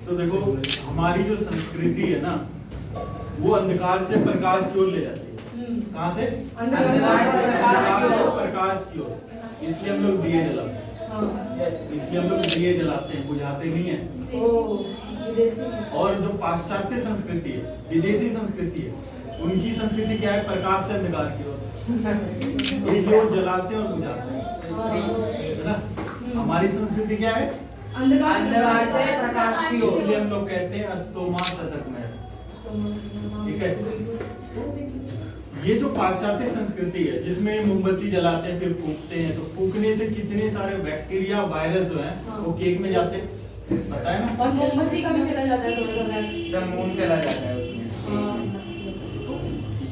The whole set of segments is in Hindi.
तो देखो हमारी जो संस्कृति है ना वो अंधकार से प्रकाश की ओर ले जाती है। कहाँ से? अंधकार से प्रकाश की ओर। इसलिए हम लोग दिए जलाते हैं। इसलिए हम लोग दिए जलाते हैं, बुझाते नहीं है। और जो पाश्चात्य संस्कृति है, विदेशी संस्कृति है, उनकी संस्कृति क्या है? प्रकाश से अंधकार की ओर। इसलिए वो जलाते हैं और बुझाते हैं, है ना? हमारी संस्कृति क्या है? अंधकार से प्रकाश की ओर। इसलिए हम लोग कहते हैं अस्तोमा सतकमय। ठीक है। ये जो पाश्चात्य संस्कृति है जिसमें मोमबत्ती जलाते हैं फिर फूकते हैं, तो फूकने से कितने सारे बैक्टीरिया वायरस जो हैं वो केक में जाते हैं, पता है ना? और मोमबत्ती का भी चला जाता है, थोड़ा मोम चला जाता है उसमें। तो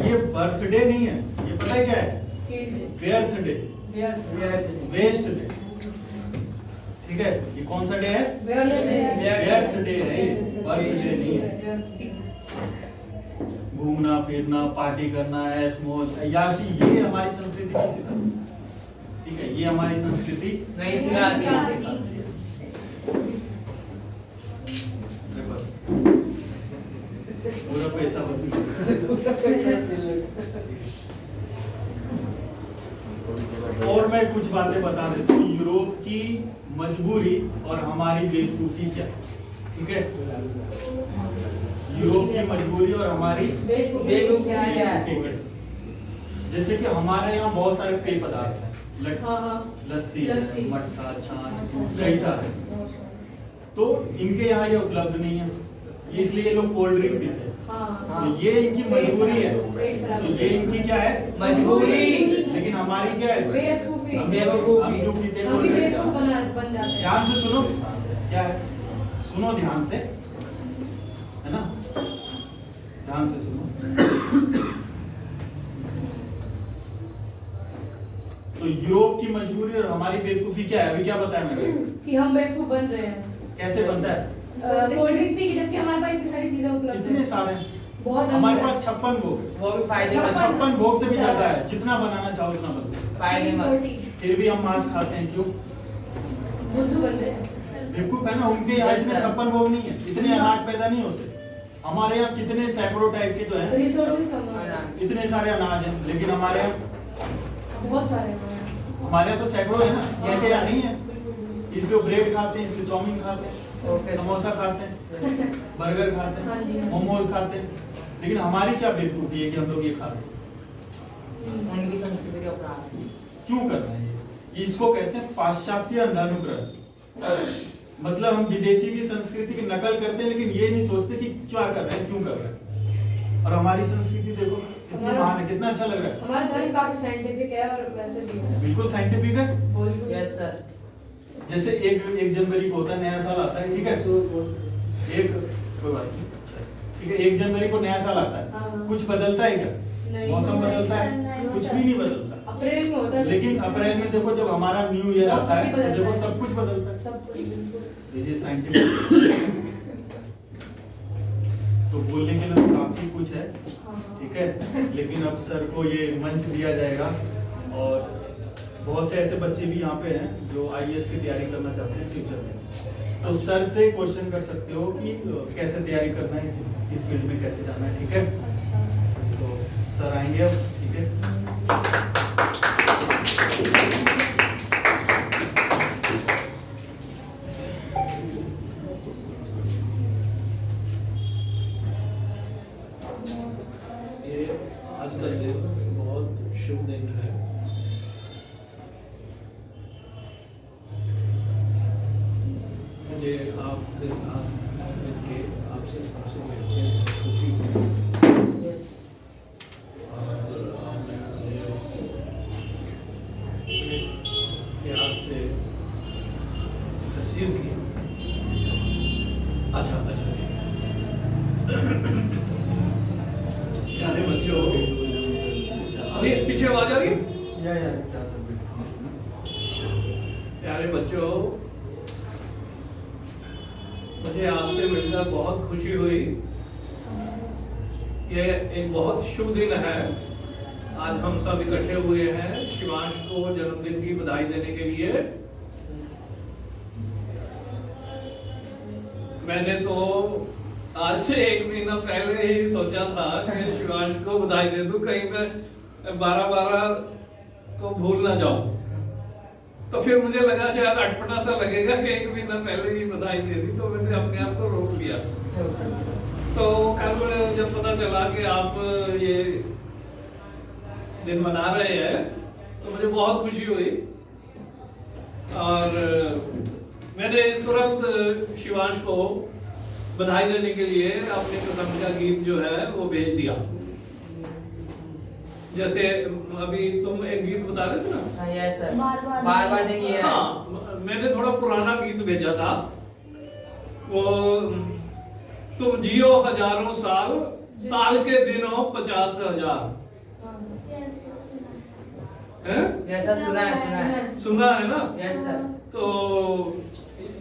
ये बर्थडे नहीं है, ये पता है क्या है? व्यर्थ डे, वेस्ट डे। ठीक है, ये कौन सा डे है? व्यर्थ डे है, बर्थ डे नहीं है। घूमना फिरना, पार्टी करना, ऐश मौज अय्याशी, ये हमारी संस्कृति नहीं सिखाती। ठीक है, ये हमारी संस्कृति नहीं सिखाती। पूरा पैसा वसूल। और मैं कुछ बातें बता देता हूँ यूरोप की मजबूरी और हमारी बेवकूफी क्या है। ठीक है, यूरोप की मजबूरी और हमारी बेवकूफी क्या है? जैसे कि हमारे यहाँ बहुत सारे पेय पदार्थ हैं, लस्सी, मट्ठा, छाछ, कई सारे। तो इनके यहाँ ये उपलब्ध नहीं है, इसलिए ये लोग कोल्ड ड्रिंक पीते हैं। तो ये इनकी मजबूरी है, तो ये इनकी क्या है? मजबूरी। लेकिन हमारी क्या है? बेवकूफी। हम जो पीते हैं हम भी बेवकूफ बन जाते हैं। ध्यान से सुनो क्या है, सुनो ध्यान से, है ना? ध्यान से सुनो। तो यूरोप की मजबूरी और हमारी बेवकूफी क्या है? अभी क्या बताया मैंने कि हम बेवकूफ बन रहे हैं। कैसे बनता है? कोल्ड ड्रिंक पी के, जबकि हमारे पास इतनी सारी चीजें उपलब्ध हैं। इतने सारे बहुत हमारे पास 56 भोग है। वो भी फायदेमंद। 56 भोग से भी ज्यादा है, जितना बनाना चाहो उतना बन सकता फायदेमंद। है। फिर भी हम मांस खाते हैं, क्यों? बुद्धू बन रहे हैं। बेवकूफ है ना, उनके यहाँ इतने 56 भोग नहीं है, इतने अनाज पैदा नहीं होते। हमारे यहाँ कितने सैकड़ों टाइप के जो है रिसोर्सेज कम है, इतने सारे अनाज हैं, लेकिन हमारे यहाँ बहुत सारे हैं। हमारे यहाँ तो सैकड़ों है ना, उनके यहाँ नहीं है। इसलिए ब्रेड खाते हैं, इसलिए चाउमीन खाते हैं, समोसा खाते हैं, बर्गर खाते हैं, मोमोज खाते हैं। लेकिन हमारी क्या बेवकूफी है कि हम लोग ये खाते हैं? उनकी संस्कृति के अपराध क्यों कर रहे हैं ये? इसको कहते हैं पाश्चात्य अंधानुग्रह। मतलब हम विदेशी की संस्कृति की नकल करते हैं, लेकिन ये नहीं सोचते कि क्या कर रहे हैं, क्यों कर रहे हैं। और हमारी संस्कृति देखो कितनी महान है, कितना अच्छा लग रहा है। हमारा धर्म काफी साइंटिफिक है और वैसे भी है। बिल्कुल साइंटिफिक है। Yes sir. जैसे एक जनवरी को होता है, नया साल आता है। ठीक है, कोई बात नहीं, ठीक है, 1 जनवरी को नया साल आता है। कुछ बदलता है क्या? मौसम बदलता है? कुछ भी नहीं बदलता। अप्रैल में होता है, लेकिन अप्रैल में देखो जब हमारा न्यू ईयर आता है तो देखो सब कुछ बदलता है। सब कुछ बिल्कुल। ये साइंटिफिक तो बोलने के लिए तो काफी कुछ है। ठीक है, लेकिन अब सर को ये मंच दिया जाएगा और बहुत से ऐसे बच्चे भी यहाँ पे हैं जो आईएएस की तैयारी करना चाहते हैं फ्यूचर में। तो सर से क्वेश्चन कर सकते हो कि कैसे तैयारी करना है, इस फील्ड में कैसे जाना है। ठीक है, तो सर आएंगे अब। ठीक है, ये आज का दिन बहुत शुभ दिन है। मुझे आपके साथ मिलके आपसे सबसे मिलके खुशी हुई और आपने मुझे प्यार से रिसीव किया। अच्छा प्यारे बच्चों, अभी पीछे आवाज आ रही है? प्यारे बच्चों, मुझे आपसे मिलकर बहुत खुशी हुई। ये एक बहुत शुभ दिन है। आज हम सब इकट्ठे हुए हैं शिव शिवांश को जन्मदिन की बधाई देने के लिए। मैंने तो आज से 1 महीना पहले ही सोचा था कि शिवांश को बधाई दे दूं, कहीं मैं 12 को भूल ना जाऊं। तो फिर मुझे लगा शायद अटपटा सा लगेगा कि 1 महीना पहले ही बधाई दे दी, तो मैंने अपने आप को रोक लिया। तो कल जब पता चला कि आप ये दिन मना रहे हैं तो मुझे बहुत खुशी हुई और मैंने तुरंत शिवांश को बधाई देने के लिए अपने पसंद का गीत जो है वो भेज दिया। जैसे अभी तुम एक गीत बता रहे थे ना, यस सर, बार दिन ये है। हाँ, मैंने थोड़ा पुराना गीत भेजा था, वो तुम जियो हजारों साल, साल के दिन हो 50,000। यस सर, सुना है ना? Yes sir. तो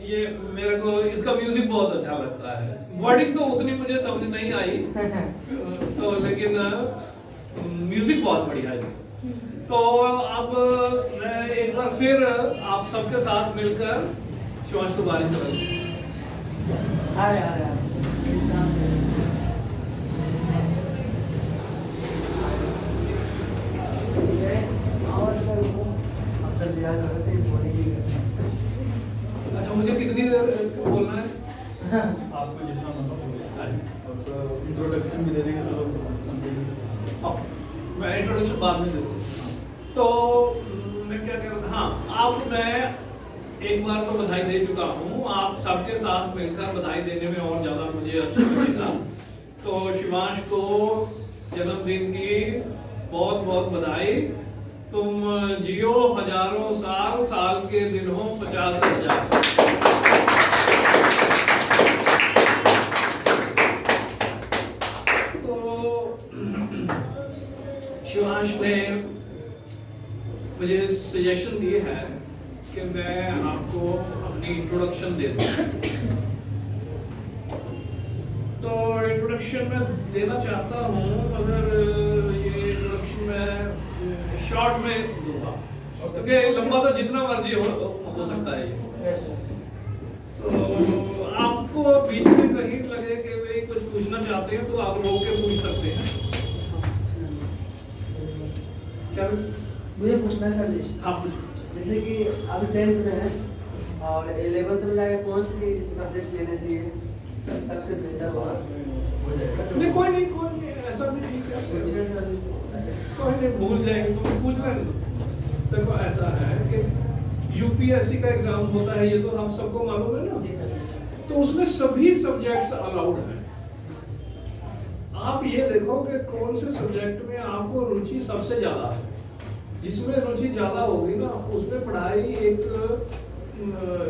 ये मेरे को इसका म्यूजिक बहुत अच्छा लगता है। वर्डिंग तो उतनी मुझे समझ नहीं आई तो, लेकिन म्यूजिक बहुत बढ़िया है। तो अब मैं एक बार फिर आप सबके साथ मिलकर शिवांश को बारे में अच्छा, मुझे कितनी देर बोलना है? आपको जितना मतलब और इंट्रोडक्शन भी दे देंगे तो लोग समझेंगे। मैं इंट्रोडक्शन बाद में दे दूँ। तो मैं क्या कह रहा था, हाँ, अब मैं एक बार तो बधाई दे चुका हूँ, आप सबके साथ मिलकर बधाई देने में और ज़्यादा मुझे अच्छा लगेगा। तो शिवांश को जन्मदिन की बहुत बहुत बधाई। तुम जियो हजारों साल, साल के दिन हो 50,000। तो शिवांश ने मुझे सजेशन दी है कि मैं आपको अपनी इंट्रोडक्शन दे दूं। तो इंट्रोडक्शन में देना चाहता हूँ, मगर ये इंट्रोडक्शन मैं शॉर्ट में दूंगा क्योंकि लंबा तो जितना मर्जी हो सकता है ये। तो आपको बीच में कहीं लगे कि भाई कुछ पूछना चाहते हैं तो आप रोक के पूछ सकते हैं। क्या मुझे पूछना है सर जी? हाँ पूछो। जैसे कि अभी 10th में है और 11th में जाके कौन सी सब्जेक्ट लेना चाहिए सबसे बेहतर होगा? नहीं, कोई नहीं, ऐसा भी नहीं है। पूछिए सर। कोई नहीं, भूल जाएंगे तो पूछ रहे हैं। देखो ऐसा है कि यूपीएससी का एग्जाम होता है, ये तो हम सबको मालूम है ना। जी सर। तो उसमें सभी सब्जेक्ट्स अलाउड हैं। आप ये देखो कि कौन से सब्जेक्ट में आपको रुचि सबसे ज्यादा है। जिसमें रुचि ज्यादा होगी ना, उसमें पढ़ाई एक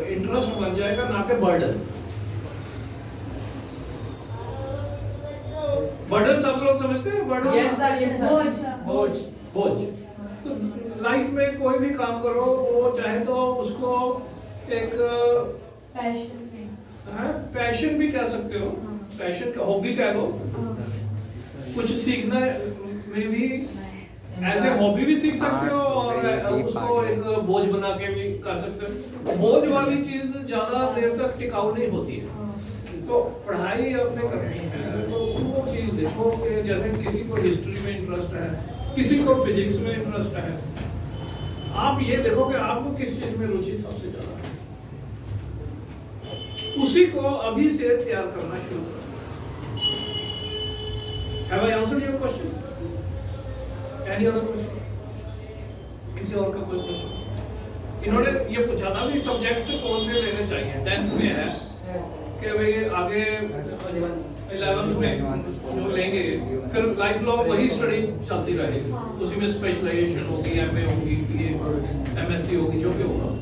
इंटरेस्ट बन जाएगा, ना कि बर्डन। बर्डन सब लोग समझते हैं? Burden, yes sir, yes sir. बोझ। बोझ। तो लाइफ में कोई भी काम करो, वो चाहे तो उसको एक पैशन भी कह सकते हो, पैशन का हॉबी कह लो। कुछ सीखना में भी एज ए हॉबी भी सीख सकते हो और उसको एक बोझ बना के भी कर सकते हो। बोझ वाली चीज ज्यादा देर तक टिकाऊ नहीं होती है। तो पढ़ाई आपने करनी है तो वो चीज देखो कि जैसे किसी को हिस्ट्री में इंटरेस्ट है, किसी को फिजिक्स में इंटरेस्ट है, आप ये देखो कि आपको किस चीज में रुचि सबसे ज्यादा है, उसी को अभी से तैयार करना शुरू करो। Have I answered your question? Any other question? किसी और का कोई क्वेश्चन? इन्होंने ये पूछा था कि सब्जेक्ट कौन से लेने चाहिए। 10th में है कि भाई आगे 11th में जो लेंगे फिर लाइफ लॉन्ग वही स्टडी चलती रहेगी, उसी में स्पेशलाइजेशन होगी, एमए होगी, बीए, एमएससी होगी, जो भी होगा।